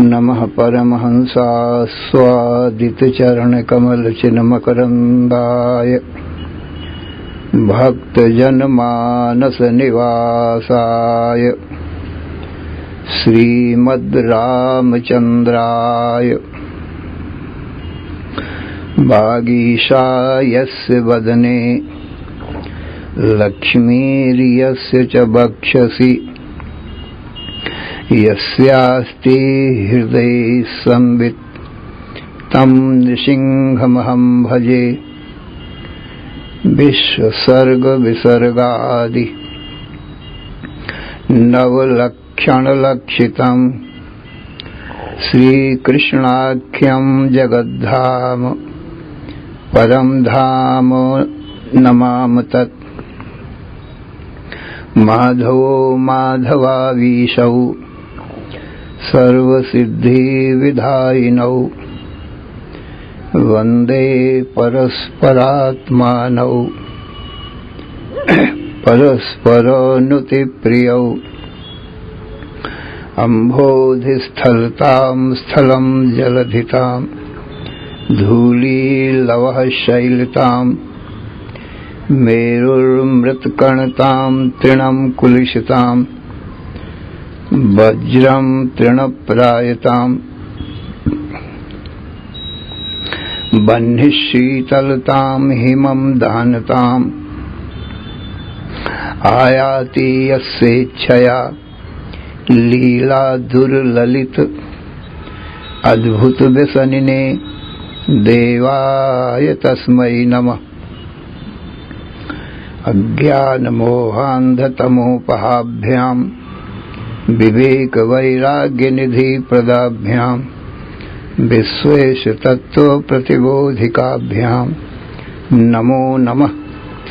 नमः परमहंसास्वादितचरणकमलचिन्मकरन्दाय भक्तजनमानसनिवासाय श्रीमद्रामचन्द्राय वागीशायस्य वदने लक्ष्मीर्यस्य च वक्षसि यस्यास्ति हृदये संवित् तं नृसिंहमहं भजे। विश्वसर्गविसर्गादि नवलक्षणलक्षितं श्रीकृष्णाख्यं जगद्धाम परं धाम नमामि तत्। माधवो माधवावीशौ सर्वसिद्धिविधायिनौ वन्दे परस्परात्मानौ परस्परानुतिप्रियौ। अम्भोधिस्थलतां स्थलं जलधितां धूलीलवः शैलतां मेरुर्मृत्कणतां तृणं कुलिशितां वज्रं तृणप्रायतां बह्निशीतलतां हिमं दानतां आयाति यस्येच्छया लीला दुर्ललित अद्भुत व्यसनिने देवाय तस्मै नमः। अज्ञानमोहान्धतमोपहाभ्यां विवेकवैराग्यनिधिप्रदाभ्यां विश्वेशतत्त्वप्रतिबोधिकाभ्यां नमो नमः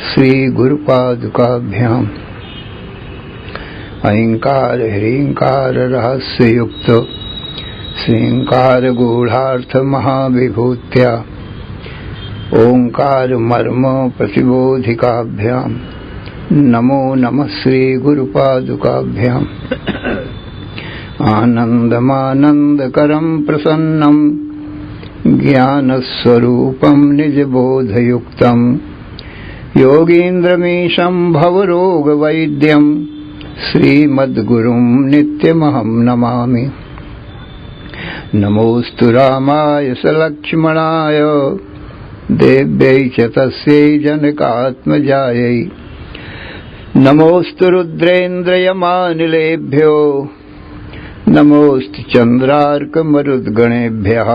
श्रीगुरुपादुकाभ्याम्। ऐङ्कार ह्रीङ्कार रहस्ययुक्त श्रीङ्कार गूढार्थमहाविभूत्या ओंकार मर्म प्रतिबोधिकाभ्यां नमो नमः श्रीगुरुपादुकाभ्याम्। आनन्दमानन्दकरं प्रसन्नं ज्ञानस्वरूपं निजबोधयुक्तं योगीन्द्रमीशं भवरोगवैद्यं श्रीमद्गुरुं नित्यमहं नमामि। नमोऽस्तु रामाय सलक्ष्मणाय देव्यै च तस्यै जनकात्मजायै। नमोऽस्तु रुद्रेन्द्रयमानिलेभ्यो नमोऽस्तु चन्द्रार्कमरुद्गणेभ्यः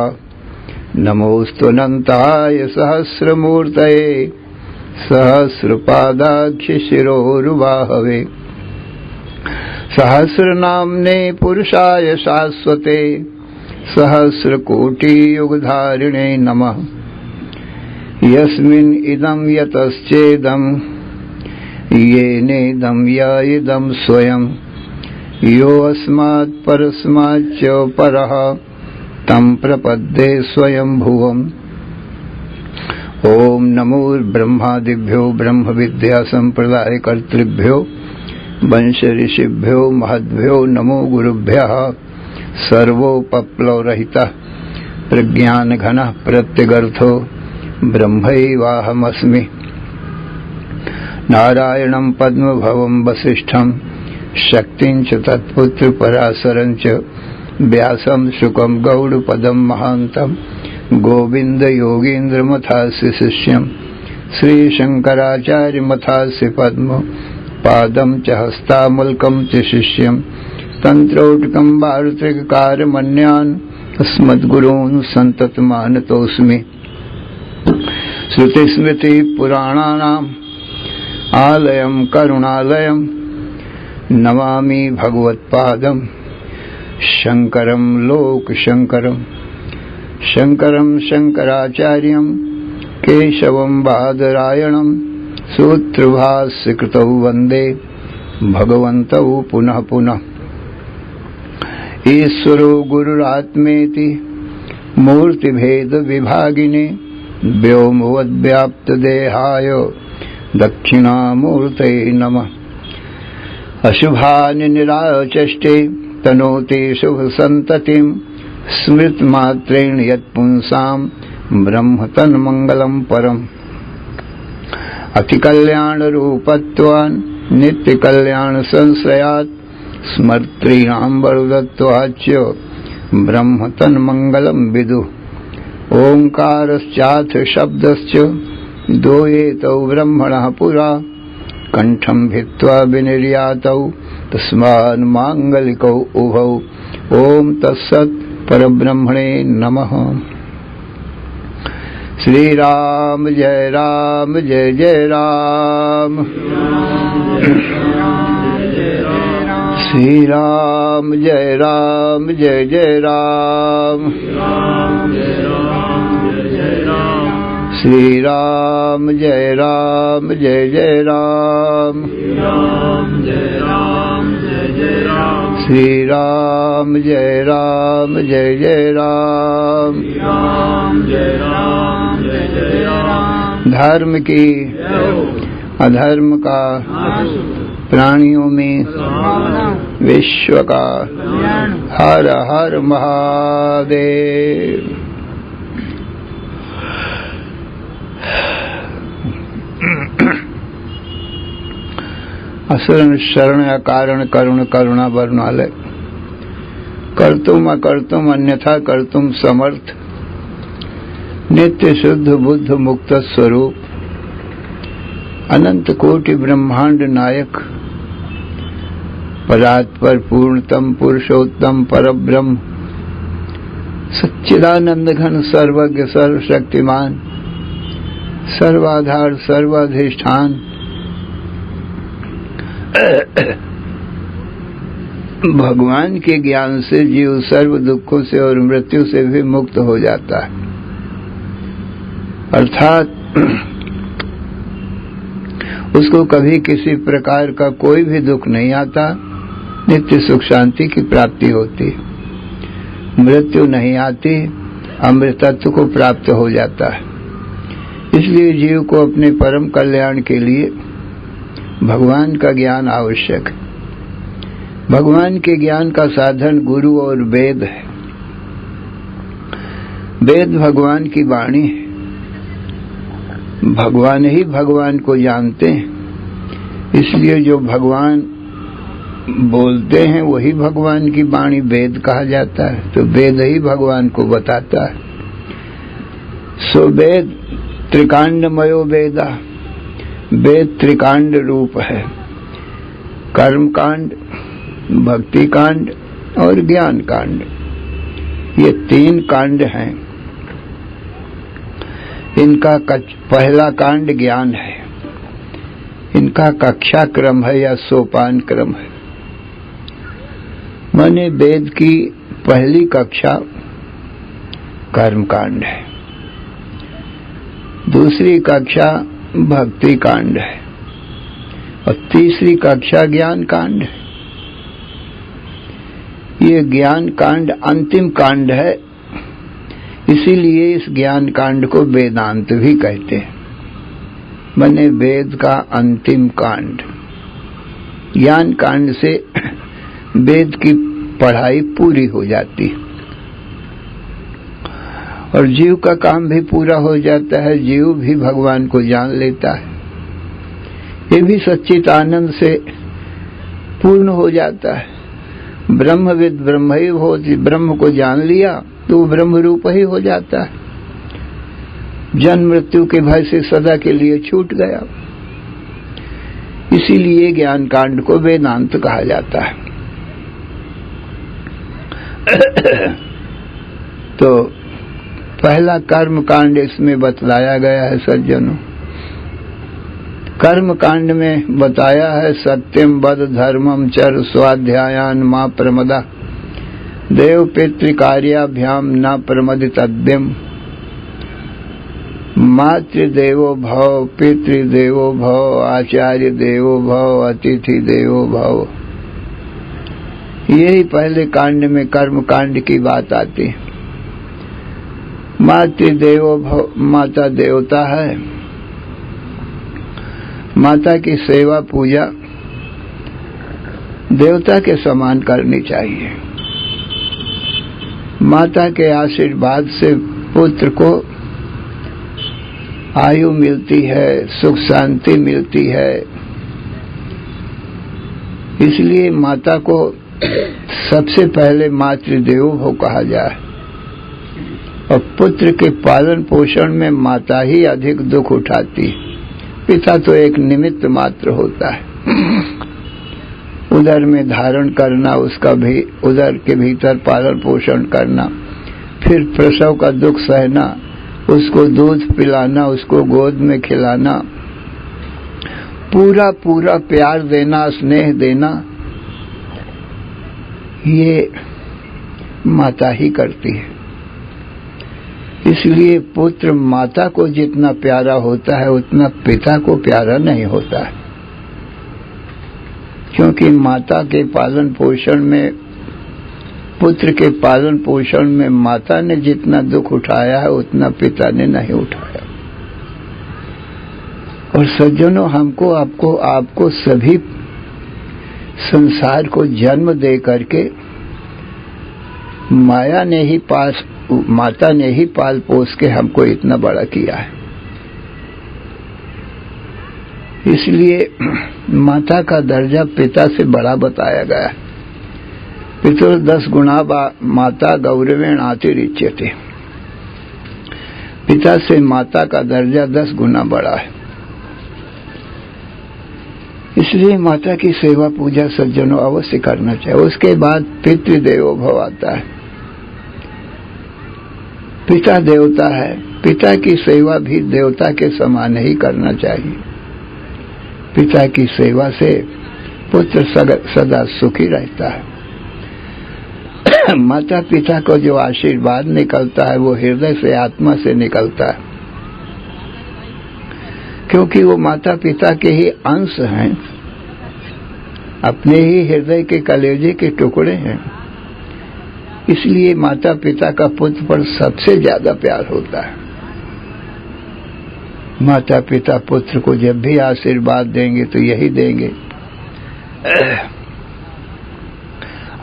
नमोऽस्तु अनन्ताय सहस्रमूर्तये सहस्रपादाक्षशिरोरुबाहवे सहस्रनाम्ने पुरुषाय शाश्वते सहस्रकोटियुगधारिणे नमः। यस्मिन् इदं यतश्चेदं येनेदं य इदं स्वयं यो अस्मात् परस्माच्च परः तं प्रपद्ये स्वयंभुवम्। ॐ नमो ब्रह्मादिभ्यो ब्रह्मविद्या संप्रदायकर्तृभ्यो वंशऋषिभ्यो महद्भ्यो नमो गुरुभ्यः। सर्वोपप्लवरहितः प्रज्ञानघनः प्रत्यगर्थो ब्रह्मैवाहमस्मि। नारायणं पद्मभवं वसिष्ठं शक्तिं च तत्पुत्र पराशरं च व्यासं शुकं गौडपदं महान्तं गोविन्दयोगीन्द्रमथास्य शिष्यं श्रीशङ्कराचार्यमथास्य पद्म पादं च हस्तामलकं च शिष्यं तन्त्रौटकं वार्तिककारमन्यान् अस्मद्गुरून् सन्ततमानतोऽस्मि। श्रुतिस्मृतिपुराणानाम् आलयं करुणालयं नमामि भगवत्पादं शङ्करं लोकशङ्करं। शङ्करं शङ्कराचार्यं केशवं बादरायणं सूत्रभाष्य कृतौ वंदे भगवन्तौ पुनः पुनः। ईश्वरो गुरुरात्मेति मूर्तिभेद विभागिने व्योमवद्व्याप्त देहाय दक्षिणामूर्तये नमः। अशुभानि निराचष्टे तनोति शुभ संततिं स्मृतमात्रेण यत्पुंसां ब्रह्म तन्मंगलं परम्। अति कल्याण रूपत्वान् नित्य कल्याण संश्रयात् स्मर्त्रीणां वरदत्वाच्च ब्रह्म तन्मंगलं विदुः। ओंकारश्चाथ शब्दश्च द्वयेतौ ब्रह्मणः पुरा कंठं भित्त्वा विनिर्यातौ तस्मान् मांगलिकौ उभौ। ओम तत्सत् परब्रह्मणे नमः। श्री राम जय जय राम। श्री राम जय जय राम। श्री राम जय जय राम। श्री राम जय जय राम। धर्म की अधर्म का प्राणियों में विश्व का हर हर महादेव। असरण शरण अकारण करुण करुणा वर्णालय। कर्तुम अकर्तुम अन्यथा कर्तुम समर्थ नित्य शुद्ध बुद्ध मुक्त स्वरूप अनंत कोटि ब्रह्मांड नायक परात्पर पूर्णतम पुरुषोत्तम परब्रह्म सच्चिदानंद घन सर्वज्ञ सर्वशक्तिमान सर्वाधार सर्वाधिष्ठान भगवान के ज्ञान से जीव सर्व दुखों से और मृत्यु से भी मुक्त हो जाता है। अर्थात उसको कभी किसी प्रकार का कोई भी दुख नहीं आता, नित्य सुख शांति की प्राप्ति होती, मृत्यु नहीं आती, अमृतत्व को प्राप्त हो जाता है। इसलिए जीव को अपने परम कल्याण के लिए भगवान का ज्ञान आवश्यक है। भगवान के ज्ञान का साधन गुरु और वेद है। वेद भगवान की वाणी है। भगवान ही भगवान को जानते हैं, इसलिए जो भगवान बोलते हैं वही भगवान की वाणी वेद कहा जाता है। तो वेद ही भगवान को बताता है। सो वेद त्रिकांडमयो वेदा, वेद त्रिकांड रूप है। कर्म कांड, भक्ति कांड और ज्ञान कांड, ये तीन कांड हैं। इनका पहला कांड ज्ञान है। इनका कक्षा क्रम है या सोपान क्रम है। माने वेद की पहली कक्षा कर्म कांड है, दूसरी कक्षा भक्ति कांड है और तीसरी कक्षा ज्ञान कांड है। ये ज्ञान कांड अंतिम कांड है, इसीलिए इस ज्ञान कांड को वेदांत भी कहते हैं। माने वेद का अंतिम कांड। ज्ञान कांड से वेद की पढ़ाई पूरी हो जाती है और जीव का काम भी पूरा हो जाता है। जीव भी भगवान को जान लेता है। ये भी सच्चित आनंद से पूर्ण हो जाता है। ब्रह्मविद ब्रह्म ही हो, ब्रह्म को जान लिया तो वो ब्रह्म रूप ही हो जाता है। जन्म मृत्यु के भय से सदा के लिए छूट गया। इसीलिए ज्ञान कांड को वेदांत कहा जाता है। तो पहला कर्म कांड इसमें बतलाया गया है सज्जनों। कर्म कांड में बताया है सत्यम वद धर्मम चर स्वाध्यायान मा प्रमदा देव पितृ कार्याभ्याम न प्रमदितव्यम मातृदेवो भव, पितृदेवो भव, आचार्य देवो भव, अतिथि देवो भव। यही पहले कांड में कर्म कांड की बात आती। मातृदेवो भव, माता देवता है, माता की सेवा पूजा देवता के समान करनी चाहिए। माता के आशीर्वाद से पुत्र को आयु मिलती है, सुख शांति मिलती है। इसलिए माता को सबसे पहले मातृदेवो भव कहा जाए। और पुत्र के पालन पोषण में माता ही अधिक दुख उठाती, पिता तो एक निमित्त मात्र होता है। उदर में धारण करना, उसका भी उदर के भीतर पालन पोषण करना, फिर प्रसव का दुख सहना, उसको दूध पिलाना, उसको गोद में खिलाना, पूरा पूरा प्यार देना, स्नेह देना, ये माता ही करती है। इसलिए पुत्र माता को जितना प्यारा होता है उतना पिता को प्यारा नहीं होता है, क्योंकि माता के पालन पोषण में, पुत्र के पालन पोषण में माता ने जितना दुख उठाया है उतना पिता ने नहीं उठाया। और सज्जनों, हमको आपको सभी संसार को जन्म दे करके माता ने ही पाल पोस के हमको इतना बड़ा किया है। इसलिए माता का दर्जा पिता से बड़ा बताया गया। पितुर 10 गुणा माता गौरवेण अतिरिच्यते। पिता से माता का दर्जा 10 गुना बड़ा है। इसलिए माता की सेवा पूजा सज्जनों अवश्य करना चाहिए। उसके बाद पितृदेवो भव आता है। पिता देवता है, पिता की सेवा भी देवता के समान ही करना चाहिए। पिता की सेवा से पुत्र सदा सुखी रहता है। माता पिता को जो आशीर्वाद निकलता है वो हृदय से, आत्मा से निकलता है, क्योंकि वो माता पिता के ही अंश हैं, अपने ही हृदय के कलेजे के टुकड़े हैं। इसलिए माता पिता का पुत्र पर सबसे ज्यादा प्यार होता है। माता पिता पुत्र को जब भी आशीर्वाद देंगे तो यही देंगे,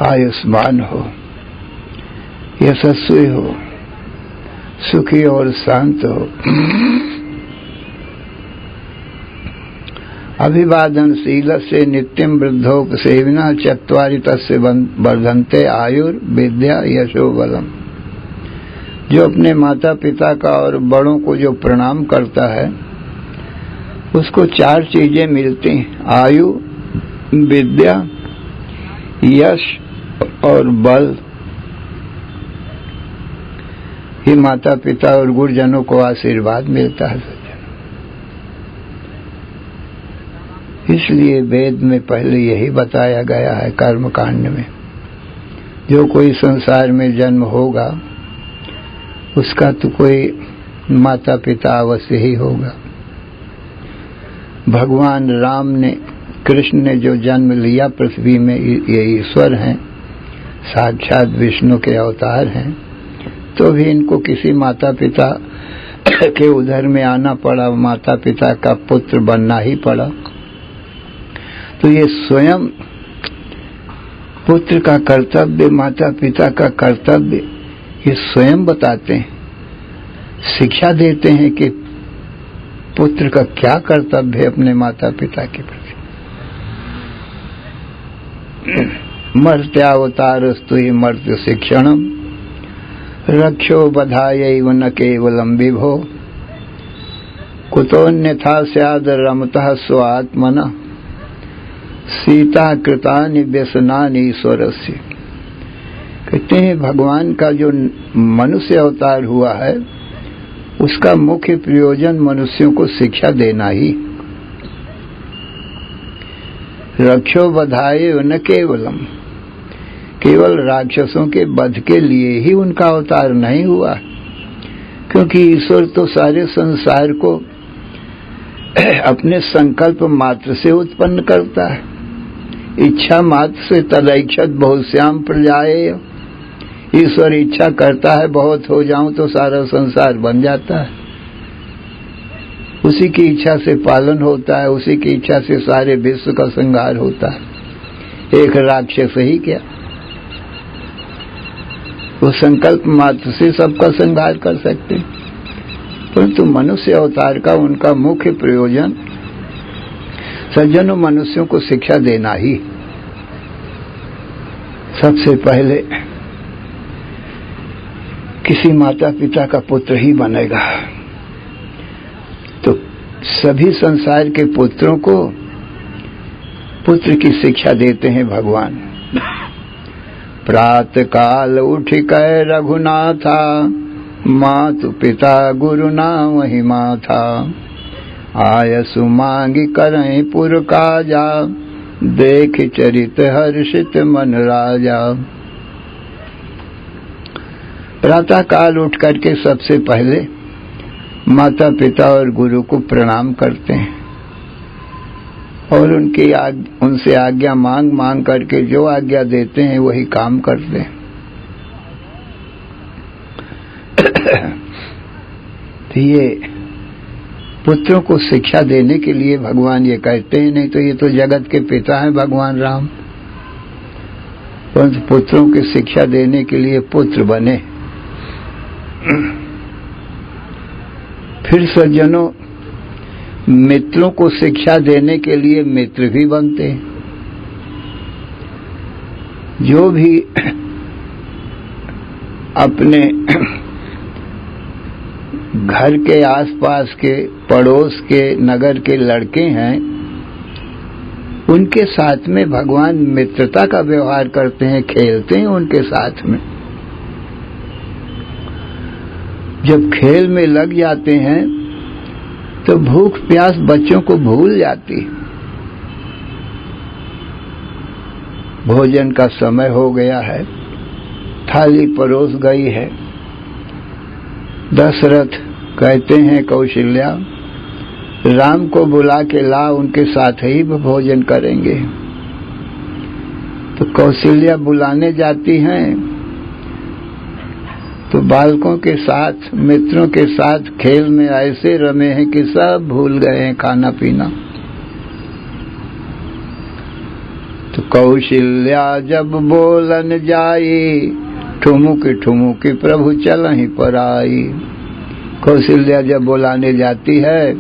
आयुष्मान हो, यशस्वी हो, सुखी और शांत हो। अभिवादनशील से नित्यम वृद्धोपसेविना चत्वारि तस्य वर्धन्ते आयुर विद्या यशो बलम। जो अपने माता पिता का और बड़ों को जो प्रणाम करता है उसको 4 चीजें मिलती हैं, आयु, विद्या, यश और बल। ये माता पिता और गुरुजनों को आशीर्वाद मिलता है। इसलिए वेद में पहले यही बताया गया है कर्म कांड में, जो कोई संसार में जन्म होगा उसका तो कोई माता पिता अवश्य ही होगा। भगवान राम ने, कृष्ण ने जो जन्म लिया पृथ्वी में, ये ईश्वर हैं, साक्षात विष्णु के अवतार हैं, तो भी इनको किसी माता पिता के उदर में आना पड़ा, माता पिता का पुत्र बनना ही पड़ा। तो ये स्वयं पुत्र का कर्तव्य, माता पिता का कर्तव्य, ये स्वयं बताते हैं, शिक्षा देते हैं कि पुत्र का क्या कर्तव्य है अपने माता पिता के प्रति। मर्त्यावतारस्तु हि मर्त्य शिक्षणम रक्षो बधायैव न केवलम विभो कुतोन्यथा स्याद रमतः स्वात्मनः सीता कृतानि व्यसनानि ईश्वरस्य। कहते हैं भगवान का जो मनुष्य अवतार हुआ है उसका मुख्य प्रयोजन मनुष्यों को शिक्षा देना ही। रक्षो बधाए न केवलम, केवल राक्षसों के वध के लिए ही उनका अवतार नहीं हुआ। क्योंकि ईश्वर तो सारे संसार को अपने संकल्प मात्र से उत्पन्न करता है। इच्छा मात्र से तदैक्षत बहुश्याम प्रजाए। ईश्वर इच्छा करता है बहुत हो जाऊं तो सारा संसार बन जाता है। उसी की इच्छा से पालन होता है, उसी की इच्छा से सारे विश्व का संहार होता है। एक राक्षस ही क्या, वो संकल्प मात्र से सबका संहार कर सकते हैं। परंतु मनुष्य अवतार का उनका मुख्य प्रयोजन सज्जनों मनुष्यों को शिक्षा देना ही। सबसे पहले किसी माता पिता का पुत्र ही बनेगा तो सभी संसार के पुत्रों को पुत्र की शिक्षा देते हैं भगवान। प्रातः काल उठ कर रघुनाथा, मातु पिता गुरु नाम वही माथा। आयसु मांगी करें पुर काजा, देख चरित हर्षित मन राजा। प्रातः काल उठ करके सबसे पहले माता पिता और गुरु को प्रणाम करते हैं और उनसे आज्ञा मांग करके जो आज्ञा देते हैं वही काम करते हैं। तो ये पुत्रों को शिक्षा देने के लिए भगवान ये कहते हैं, नहीं तो ये तो जगत के पिता हैं भगवान राम, परंतु पुत्रों की शिक्षा देने के लिए पुत्र बने। फिर सज्जनों मित्रों को शिक्षा देने के लिए मित्र भी बनते हैं। जो भी अपने घर के आसपास के पड़ोस के नगर के लड़के हैं उनके साथ में भगवान मित्रता का व्यवहार करते हैं, खेलते हैं उनके साथ में। जब खेल में लग जाते हैं तो भूख प्यास बच्चों को भूल जाती। भोजन का समय हो गया है, थाली परोस गई है। दशरथ कहते हैं कौशल्या राम को बुला के ला, उनके साथ ही भोजन करेंगे। तो कौशल्या बुलाने जाती हैं तो बालकों के साथ मित्रों के साथ खेल में ऐसे रमे हैं कि सब भूल गए हैं खाना पीना। तो कौशल्या जब बोलन जाई, ठुमुकी ठुमुकी प्रभु चलहि पर आई। कौशल्या जब बुलाने जाती है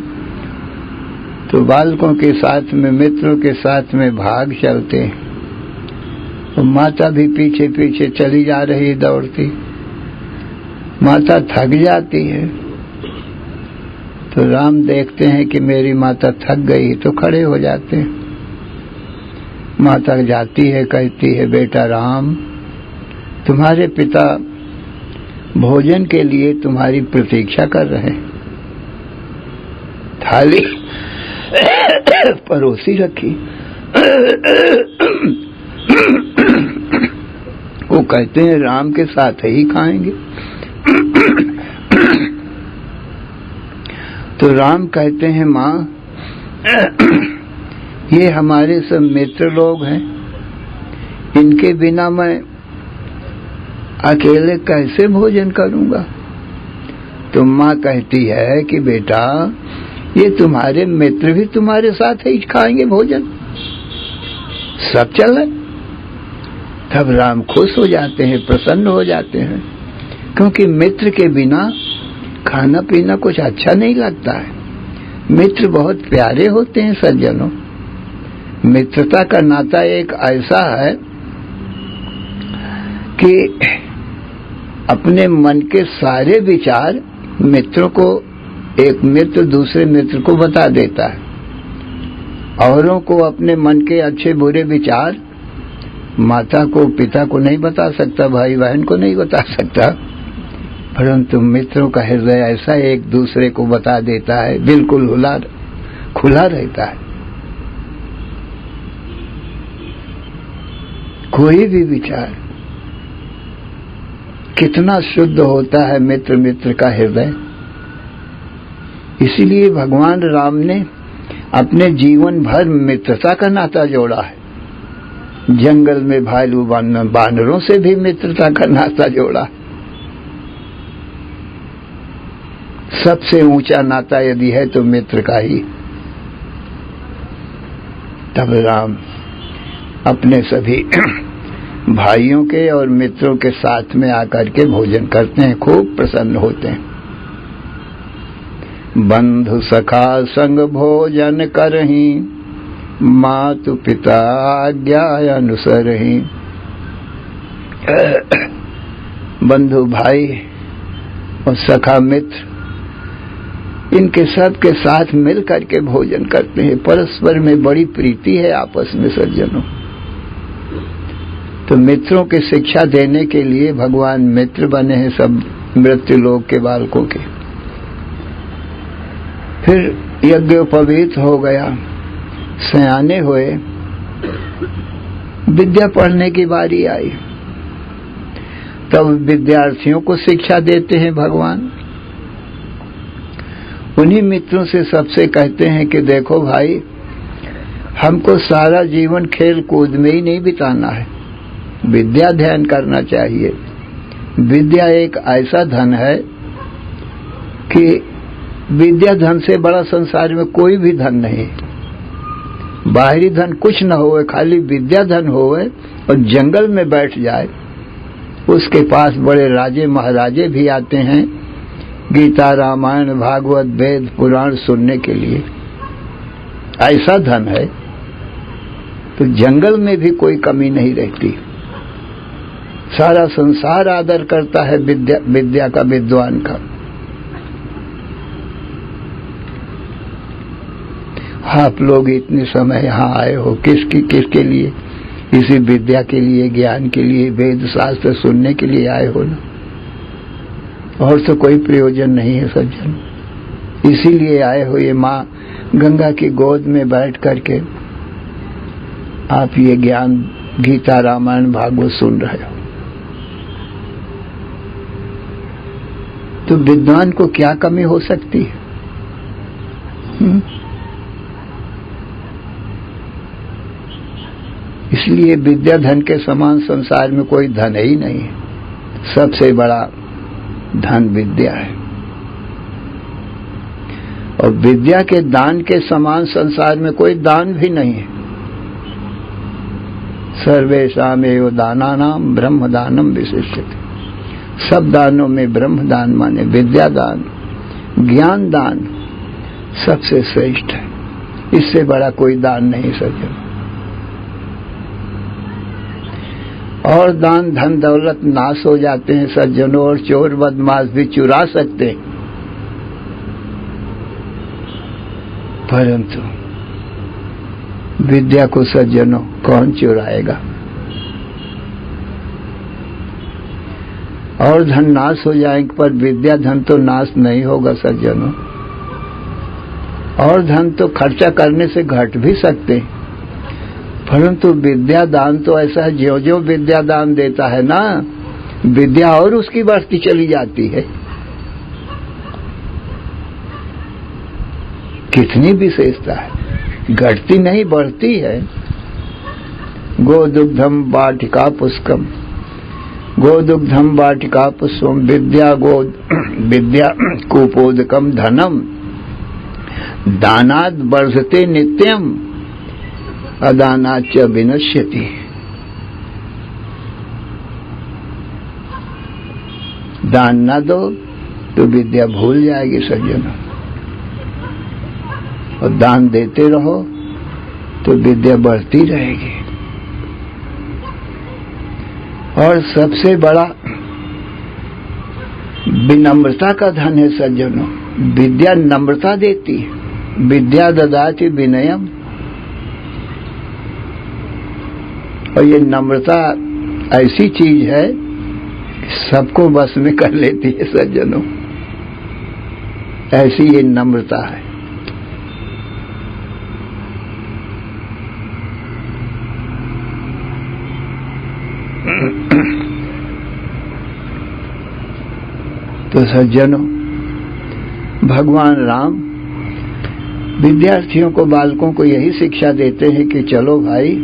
तो बालकों के साथ में मित्रों के साथ में भाग चलते हैं। तो माता भी पीछे पीछे चली जा रही दौड़ती। माता थक जाती है तो राम देखते हैं कि मेरी माता थक गई तो खड़े हो जाते हैं। माता जाती है, कहती है बेटा राम तुम्हारे पिता भोजन के लिए तुम्हारी प्रतीक्षा कर रहे हैं। थाली परोसी रखी। वो कहते हैं राम के साथ ही खाएंगे। तो राम कहते हैं माँ ये हमारे सब मित्र लोग हैं, इनके बिना मैं अकेले कैसे भोजन करूंगा। तो माँ कहती है कि बेटा ये तुम्हारे मित्र भी तुम्हारे साथ ही खाएंगे भोजन, सब चले। तब राम खुश हो जाते हैं, प्रसन्न हो जाते हैं, क्योंकि मित्र के बिना खाना पीना कुछ अच्छा नहीं लगता है। मित्र बहुत प्यारे होते हैं सज्जनों। मित्रता का नाता एक ऐसा है कि अपने मन के सारे विचार मित्रों को, एक मित्र दूसरे मित्र को बता देता है। औरों को अपने मन के अच्छे बुरे विचार माता को पिता को नहीं बता सकता, भाई बहन को नहीं बता सकता, परंतु मित्रों का हृदय ऐसा एक दूसरे को बता देता है, बिल्कुल खुला रहता है। कोई भी विचार कितना शुद्ध होता है मित्र का हृदय। इसीलिए भगवान राम ने अपने जीवन भर मित्रता का नाता जोड़ा है। जंगल में भालू बानरों से भी मित्रता का नाता जोड़ा। सबसे ऊंचा नाता यदि है तो मित्र का ही। तब राम अपने सभी भाइयों के और मित्रों के साथ में आकर के भोजन करते हैं, खूब प्रसन्न होते हैं। बंधु सखा संग भोजन करहीं, मातु पिता आज्ञा अनुसरहीं। बंधु भाई और सखा मित्र, इनके सब के साथ मिल करके भोजन करते हैं। परस्पर में बड़ी प्रीति है आपस में सज्जनों। तो मित्रों की शिक्षा देने के लिए भगवान मित्र बने हैं सब मृत्यु लोक के बालकों के। फिर यज्ञोपवीत हो गया, सयाने हुए, विद्या पढ़ने की बारी आई। तब विद्यार्थियों को शिक्षा देते हैं भगवान। उन्हीं मित्रों से सबसे कहते हैं कि देखो भाई, हमको सारा जीवन खेल कूद में ही नहीं बिताना है, विद्या ध्यान करना चाहिए। विद्या एक ऐसा धन है कि विद्या धन से बड़ा संसार में कोई भी धन नहीं। बाहरी धन कुछ न होवे, खाली विद्या धन होवे और जंगल में बैठ जाए, उसके पास बड़े राजे महाराजे भी आते हैं गीता रामायण भागवत वेद पुराण सुनने के लिए। ऐसा धन है तो जंगल में भी कोई कमी नहीं रहती। सारा संसार आदर करता है विद्या का, विद्वान का। आप लोग इतने समय यहाँ आए हो किसके लिए? इसी विद्या के लिए, ज्ञान के लिए, वेद शास्त्र सुनने के लिए आए हो ना, और तो कोई प्रयोजन नहीं है सज्जन। इसीलिए आए हो ये माँ गंगा की गोद में बैठ करके आप ये ज्ञान गीता रामायण भागवत सुन रहे हो। तो विद्वान को क्या कमी हो सकती है? इसलिए विद्या धन के समान संसार में कोई धन ही नहीं है। सबसे बड़ा धन विद्या है, और विद्या के दान के समान संसार में कोई दान भी नहीं है। सर्वेषामेव दानानां ब्रह्म दानम विशिष्यते। सब दानों में ब्रह्म दान माने विद्या दान, ज्ञान दान सबसे श्रेष्ठ है। इससे बड़ा कोई दान नहीं सज्जन। और दान धन दौलत नाश हो जाते हैं सज्जनों, और चोर बदमाश भी चुरा सकते हैं, परंतु विद्या को सज्जनों कौन चुराएगा? और धन नाश हो जाएंगे पर विद्या धन तो नाश नहीं होगा सज्जनों। और धन तो खर्चा करने से घट भी सकते हैं, परंतु विद्या दान तो ऐसा है, ज्यों ज्यों विद्या दान देता है ना, विद्या और उसकी बढ़ती चली जाती है। कितनी विशेषता है, घटती नहीं बढ़ती है। गोदुग्धम वाटिका पुष्कम, गोदुग्धम वाटिका पुष्पम, विद्या कूपोदकम धनम, दानाद वर्धते नित्यम, अदानाच विनश्यति। दान न दो तो विद्या भूल जाएगी सज्जनों, और दान देते रहो तो विद्या बढ़ती रहेगी। और सबसे बड़ा विनम्रता का धन है सज्जनों। विद्या नम्रता देती है। विद्या ददाति विनयम, और ये नम्रता ऐसी चीज है सबको बस में कर लेती है सज्जनों। ऐसी ये नम्रता है। तो सज्जनों, भगवान राम विद्यार्थियों को, बालकों को यही शिक्षा देते हैं कि चलो भाई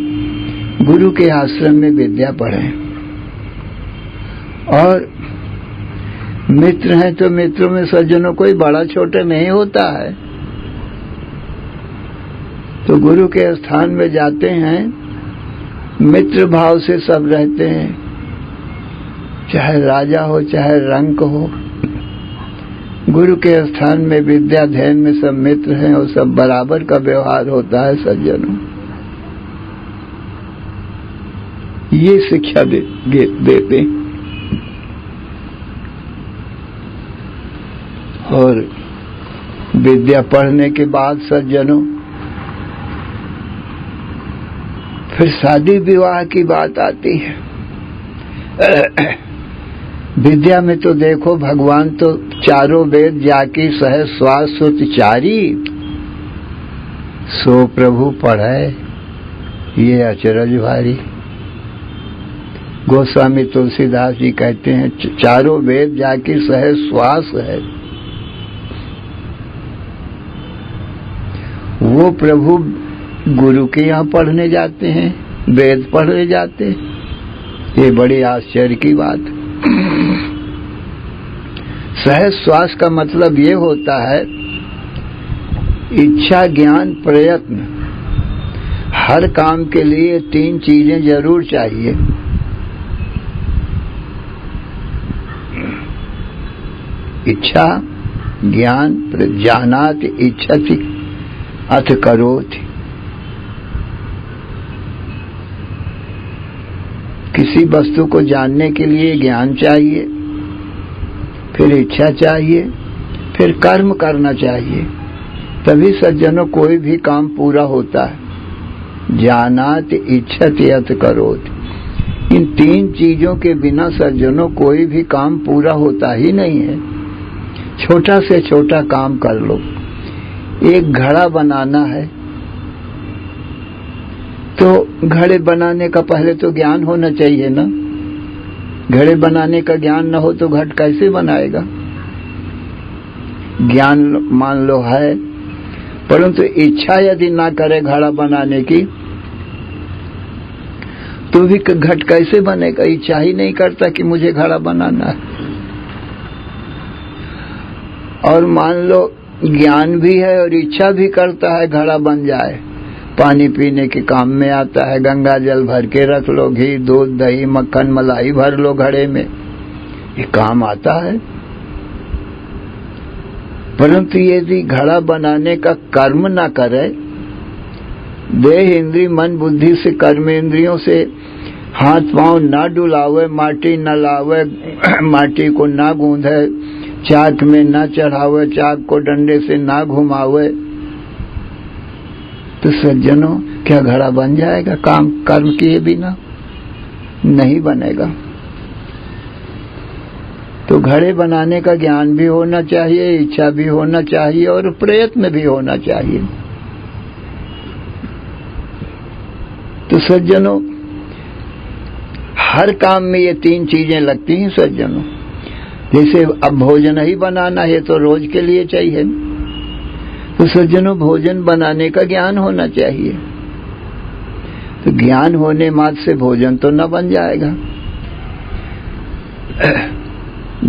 गुरु के आश्रम में विद्या पढ़ें, और मित्र हैं तो मित्रों में सज्जनों कोई बड़ा छोटा नहीं होता है। तो गुरु के स्थान में जाते हैं, मित्र भाव से सब रहते हैं, चाहे राजा हो चाहे रंक हो। गुरु के स्थान में विद्या अध्ययन में सब मित्र हैं और सब बराबर का व्यवहार होता है सज्जनों। ये शिक्षा देते और विद्या पढ़ने के बाद सज्जनों फिर शादी विवाह की बात आती है। विद्या में तो देखो भगवान तो चारों वेद जाकी सहज श्वास सुत चारी, सो प्रभु पढ़े ये अचरज भारी। गोस्वामी तुलसीदास जी कहते हैं चारों वेद जाकी सहज श्वास है, वो प्रभु गुरु के यहाँ पढ़ने जाते हैं, वेद पढ़ने जाते हैं। ये बड़ी आश्चर्य की बात। सहज श्वास का मतलब ये होता है इच्छा ज्ञान प्रयत्न। हर काम के लिए 3 चीजें जरूर चाहिए। इच्छा ज्ञान जानाति इच्छति अथ करोति। किसी वस्तु को जानने के लिए ज्ञान चाहिए, फिर इच्छा चाहिए, फिर कर्म करना चाहिए, तभी सज्जनों कोई भी काम पूरा होता है। जानाति इच्छति अथ करोति। इन 3 चीजों के बिना सज्जनों कोई भी काम पूरा होता ही नहीं है। छोटा से छोटा काम कर लो। एक घड़ा बनाना है तो घड़े बनाने का पहले तो ज्ञान होना चाहिए ना। घड़े बनाने का ज्ञान न हो तो घट कैसे बनाएगा। ज्ञान मान लो है, परंतु इच्छा यदि ना करे घड़ा बनाने की तो भी घट कैसे बनेगा। इच्छा ही नहीं करता कि मुझे घड़ा बनाना है। और मान लो ज्ञान भी है और इच्छा भी करता है घड़ा बन जाए, पानी पीने के काम में आता है। गंगा जल भर के रख लो, घी दूध दही मक्खन मलाई भर लो घड़े में, ये काम आता है। परंतु यदि घड़ा बनाने का कर्म ना करे, देह इंद्री मन बुद्धि से कर्म इंद्रियों से हाथ पांव ना डुलावे, माटी न लावे, माटी को ना गूंधे, चाक में ना चढ़ावे, चाक को डंडे से ना घुमावे, तो सज्जनों क्या घड़ा बन जाएगा? काम कर्म किए बिना नहीं बनेगा। तो घड़े बनाने का ज्ञान भी होना चाहिए, इच्छा भी होना चाहिए और प्रयत्न भी होना चाहिए। तो सज्जनों हर काम में ये 3 चीजें लगती हैं सज्जनों। जैसे अब भोजन ही बनाना है तो रोज के लिए चाहिए, तो सज्जनों भोजन बनाने का ज्ञान होना चाहिए। तो ज्ञान होने मात्र से भोजन तो न बन जाएगा।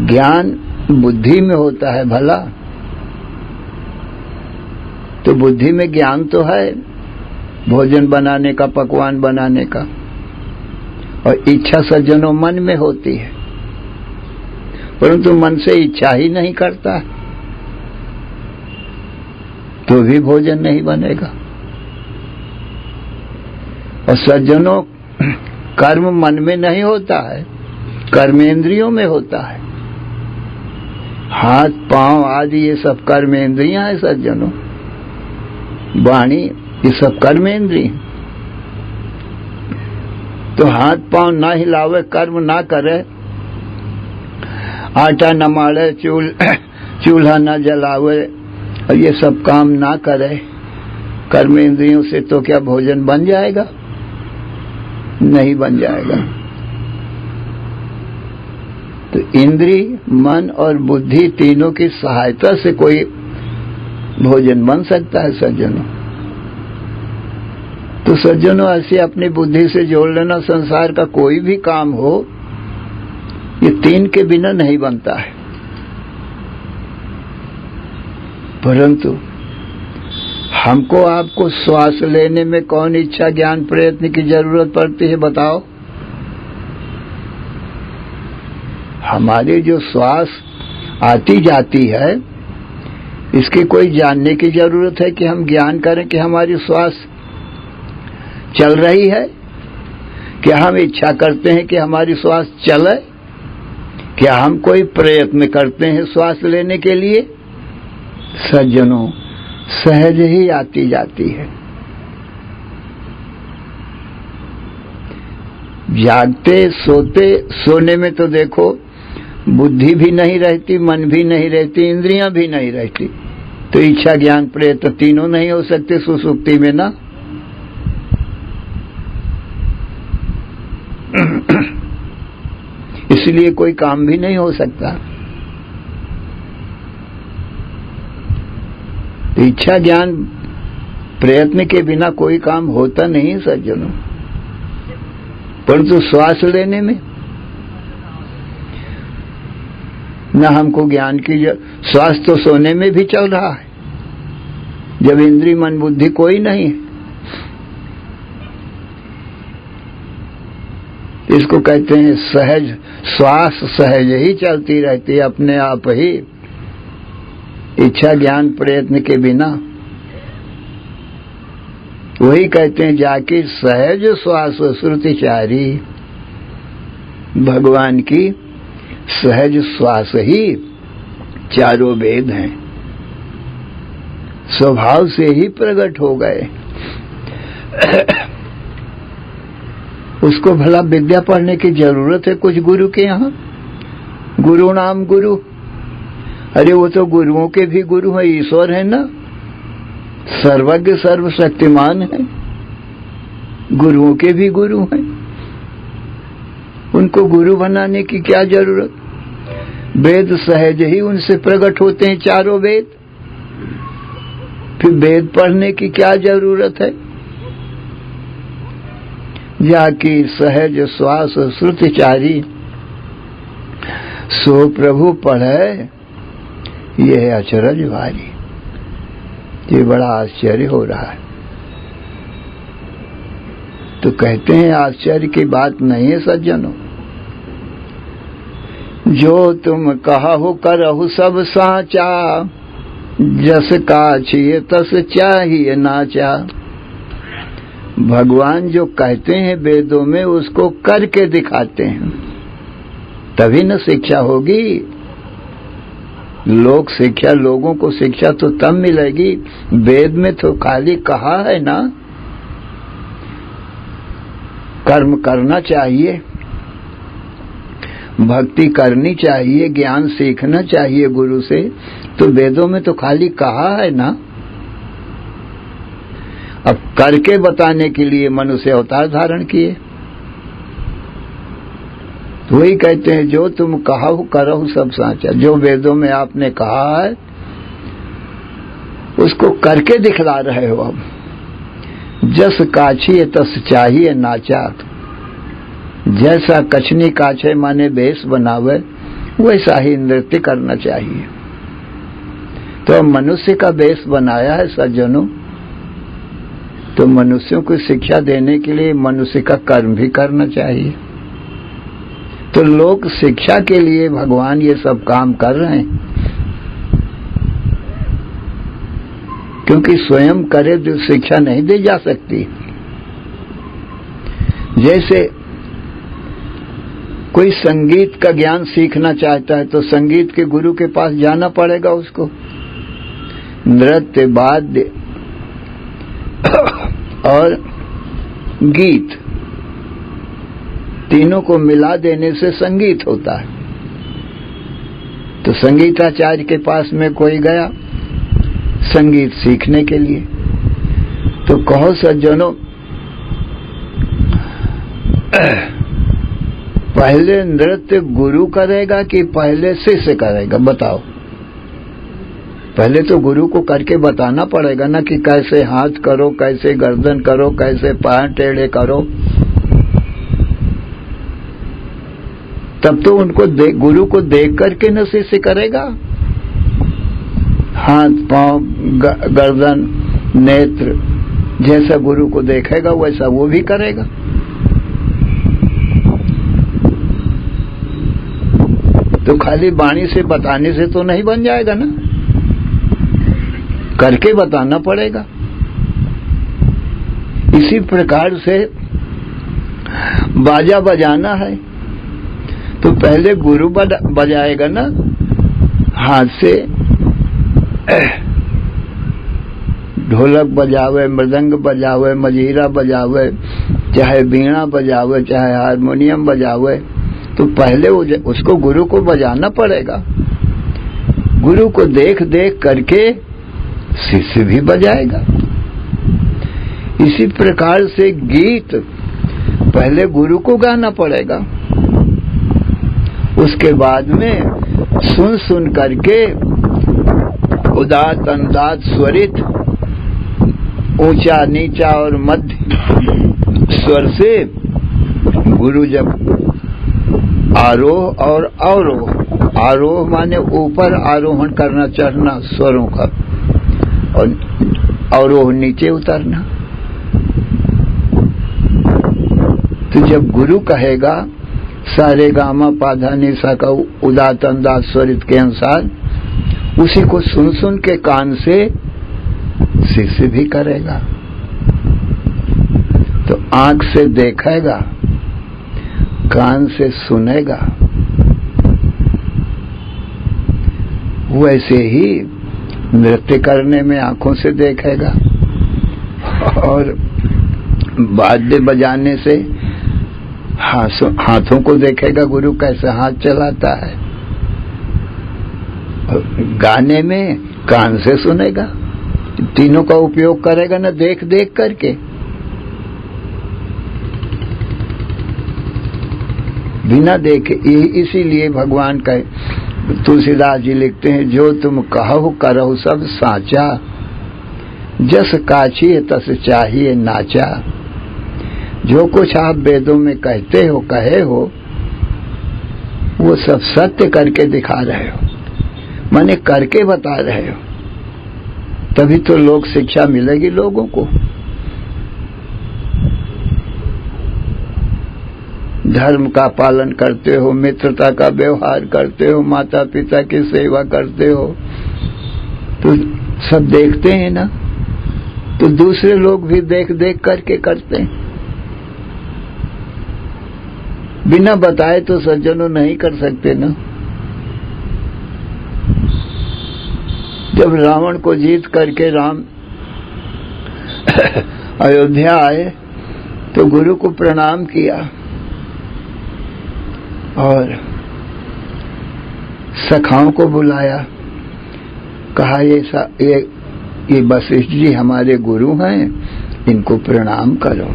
ज्ञान बुद्धि में होता है भला, तो बुद्धि में ज्ञान तो है भोजन बनाने का, पकवान बनाने का, और इच्छा सज्जनों मन में होती है, परंतु मन से इच्छा ही नहीं करता तो भी भोजन नहीं बनेगा। और सज्जनों कर्म मन में नहीं होता है, कर्मेंद्रियों में होता है। हाथ पांव आदि ये सब कर्मेंद्रियां हैं सज्जनों। वाणी ये सब कर्मेंद्रिय। तो हाथ पांव ना हिलावे, कर्म ना करे, आटा न मारे, चूल्हा न जलावे, और ये सब काम ना करे कर्मेंद्रियों से, तो क्या भोजन बन जाएगा? नहीं बन जाएगा। तो इंद्री मन और बुद्धि तीनों की सहायता से कोई भोजन बन सकता है सज्जनों। तो सज्जनों ऐसे अपनी बुद्धि से जोड़ लेना, संसार का कोई भी काम हो ये तीन के बिना नहीं बनता है। परंतु हमको आपको श्वास लेने में कौन इच्छा ज्ञान प्रयत्न की जरूरत पड़ती है बताओ? हमारी जो श्वास आती जाती है इसकी कोई जानने की जरूरत है कि हम ज्ञान करें कि हमारी श्वास चल रही है? क्या हम इच्छा करते हैं कि हमारी श्वास चले? क्या हम कोई प्रयत्न करते हैं श्वास लेने के लिए? सज्जनों सहज ही आती जाती है। जागते सोते सोने में तो देखो बुद्धि भी नहीं रहती, मन भी नहीं रहती, इंद्रियां भी नहीं रहती, तो इच्छा ज्ञान प्रयत्न तीनों नहीं हो सकते सुसुप्ति में ना। इसलिए कोई काम भी नहीं हो सकता। तो इच्छा ज्ञान प्रयत्न के बिना कोई काम होता नहीं सज्जनों। परंतु श्वास लेने में न हमको ज्ञान की श्वास तो सोने में भी चल रहा है जब इंद्रिय मन बुद्धि कोई नहीं है। इसको कहते हैं सहज श्वास, सहज ही चलती रहती है अपने आप ही, इच्छा ज्ञान प्रयत्न के बिना। वही कहते हैं जाकी सहज श्वास श्रुतिचारी, भगवान की सहज श्वास ही चारों वेद हैं, स्वभाव से ही प्रकट हो गए। उसको भला विद्या पढ़ने की जरूरत है कुछ गुरु के यहाँ? गुरु नाम गुरु, अरे वो तो गुरुओं के भी गुरु है, ईश्वर है ना, सर्वज्ञ सर्वशक्तिमान है, गुरुओं के भी गुरु हैं। उनको गुरु बनाने की क्या जरूरत? वेद सहज ही उनसे प्रकट होते हैं चारों वेद, फिर वेद पढ़ने की क्या जरूरत है? जाकी सहज श्वास श्रुतिचारी सो प्रभु पढ़े ये अचरज भारी। ये बड़ा आश्चर्य हो रहा है। तो कहते हैं आश्चर्य की बात नहीं है सज्जनों। जो तुम कहु करहु सब साचा, जस काछिए तस चाहिए नाचा। भगवान जो कहते हैं वेदों में उसको करके दिखाते हैं, तभी न शिक्षा होगी। लोक शिक्षा, लोगों को शिक्षा तो तब मिलेगी, वेद में तो खाली कहा है ना कर्म करना चाहिए, भक्ति करनी चाहिए, ज्ञान सीखना चाहिए गुरु से, तो वेदों में तो खाली कहा है ना। अब करके बताने के लिए मनुष्य अवतार धारण किए। वही कहते हैं जो तुम कहु करहु सब साचा, जो वेदों में आपने कहा है उसको करके दिखला रहे हो। अब जस काछिए तस चाहिए नाचा, जैसा कछनी काछे माने बेस बनावे वैसा ही नृत्य करना चाहिए। तो मनुष्य का बेस बनाया है सज्जनों, तो मनुष्यों को शिक्षा देने के लिए मनुष्य का कर्म भी करना चाहिए। तो लोग शिक्षा के लिए भगवान ये सब काम कर रहे हैं, क्योंकि स्वयं करे तो शिक्षा नहीं दी जा सकती। जैसे कोई संगीत का ज्ञान सीखना चाहता है तो संगीत के गुरु के पास जाना पड़ेगा उसको। नृत्य, वाद्य और गीत तीनों को मिला देने से संगीत होता है। तो संगीताचार्य के पास में कोई गया संगीत सीखने के लिए, तो कहो सज्जनों पहले नृत्य गुरु करेगा कि पहले शिष्य करेगा? बताओ। पहले तो गुरु को करके बताना पड़ेगा ना कि कैसे हाथ करो, कैसे गर्दन करो, कैसे पैर टेढ़े करो। तब तो उनको गुरु को देख करके न शिष्य करेगा। हाथ, पांव, गर्दन, नेत्र जैसा गुरु को देखेगा वैसा वो भी करेगा। तो खाली वाणी से बताने से तो नहीं बन जाएगा ना, करके बताना पड़ेगा। इसी प्रकार से बाजा बजाना है तो पहले गुरु बजाएगा ना, हाथ से ढोलक बजावे, मृदंग बजावे, मजीरा बजावे, चाहे बीणा बजावे, चाहे हारमोनियम बजावे, तो पहले उसको गुरु को बजाना पड़ेगा। गुरु को देख देख करके शिष्य भी बजाएगा। इसी प्रकार से गीत पहले गुरु को गाना पड़ेगा, उसके बाद में सुन सुन करके उदात अंदात स्वरित, ऊंचा नीचा और मध्य स्वर से गुरु जब आरोह और अवरोह, आरोह माने ऊपर आरोहण करना, चढ़ना स्वरों का, और अवरोह नीचे उतरना। तो जब गुरु कहेगा सारे गामा पाधा निशा का उदात अंदाज स्वरित के अनुसार, उसी को सुन सुन के कान से शिष्य भी करेगा। तो आंख से देखेगा, कान से सुनेगा, वैसे ही नृत्य करने में आंखों से देखेगा, और वाद्य बजाने से हाथों को देखेगा गुरु कैसे हाथ चलाता है, गाने में कान से सुनेगा। तीनों का उपयोग करेगा ना, देख देख करके। बिना देखे, इसीलिए भगवान का तुलसीदास जी लिखते हैं, जो तुम कहो करहु सब साचा, जस काछिए तस चाहिए नाचा। जो कुछ आप वेदों में कहते हो, कहे हो, वो सब सत्य करके दिखा रहे हो, माने करके बता रहे हो, तभी तो लोक शिक्षा मिलेगी लोगों को। धर्म का पालन करते हो, मित्रता का व्यवहार करते हो, माता पिता की सेवा करते हो, तो सब देखते हैं ना, तो दूसरे लोग भी देख देख करके करते हैं। बिना बताए तो सज्जनों नहीं कर सकते ना। जब रावण को जीत करके राम अयोध्या आए तो गुरु को प्रणाम किया और सखाओं को बुलाया, कहा ये वशिष्ठ जी हमारे गुरु हैं, इनको प्रणाम करो।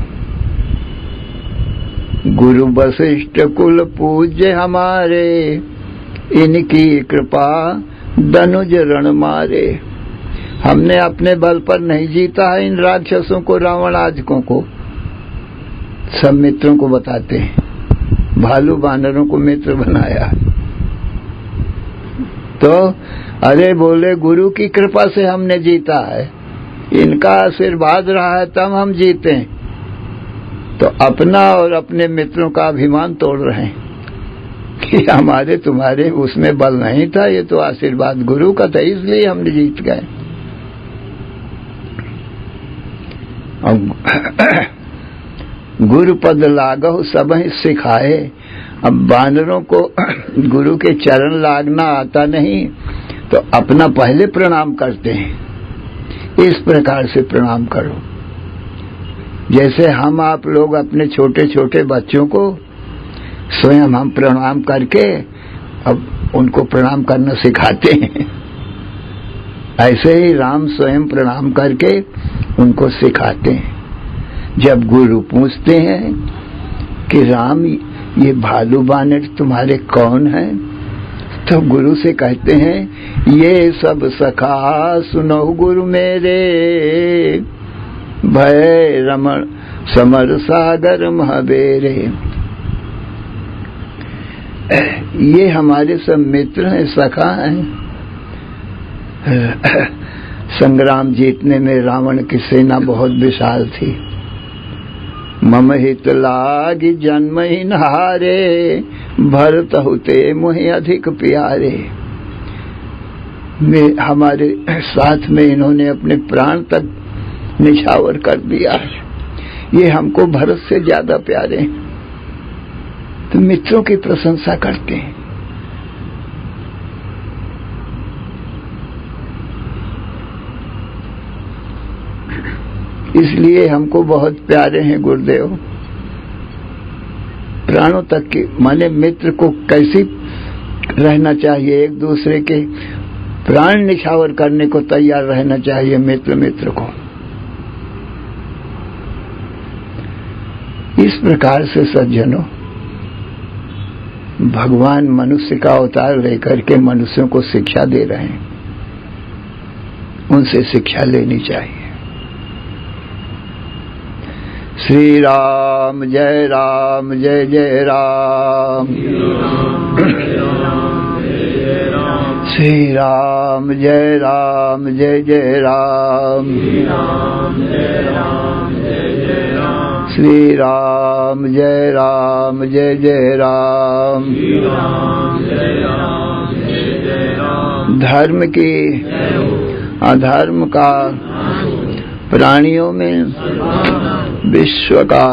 गुरु वशिष्ठ कुल पूज्य हमारे, इनकी कृपा धनुज रण मारे। हमने अपने बल पर नहीं जीता है इन राक्षसों को, रावण आजकों को। सब मित्रों को बताते हैं, भालू बानरों को मित्र बनाया। तो अरे बोले गुरु की कृपा से हमने जीता है, इनका आशीर्वाद रहा है तब हम जीते। तो अपना और अपने मित्रों का अभिमान तोड़ रहे हैं कि हमारे तुम्हारे उसमें बल नहीं था, ये तो आशीर्वाद गुरु का था, इसलिए हमने जीत गए। गुरु पद लागो सबहि सिखाए। अब बानरों को गुरु के चरण लागना आता नहीं, तो अपना पहले प्रणाम करते हैं। इस प्रकार से प्रणाम करो, जैसे हम आप लोग अपने छोटे छोटे बच्चों को स्वयं हम प्रणाम करके अब उनको प्रणाम करना सिखाते हैं, ऐसे ही राम स्वयं प्रणाम करके उनको सिखाते हैं। जब गुरु पूछते हैं कि राम ये भालू बानर तुम्हारे कौन हैं, तो गुरु से कहते हैं ये सब सखा सुनो गुरु मेरे, भय रमण समर सागर महाबेरे। ये हमारे सब मित्र हैं, सखा हैं। संग्राम जीतने में रावण की सेना बहुत विशाल थी। मम हित लागी जन्म ही नहारे, भरत हुते मुहे अधिक प्यारे। हमारे साथ में इन्होंने अपने प्राण तक निछावर कर दिया। ये हमको भरत से ज्यादा प्यारे हैं। तो मित्रों की प्रशंसा करते हैं। इसलिए हमको बहुत प्यारे हैं गुरुदेव। प्राणों तक के माने मित्र को कैसी रहना चाहिए, एक दूसरे के प्राण निछावर करने को तैयार रहना चाहिए मित्र को। इस प्रकार से सज्जनों, भगवान मनुष्य का अवतार लेकर के मनुष्यों को शिक्षा दे रहे हैं। उनसे शिक्षा लेनी चाहिए। श्री राम जय जय राम, श्री राम जय जय राम, श्री राम जय जय राम। धर्म की अधर्म का, प्राणियों में विश्व का,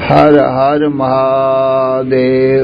हर हर महादेव।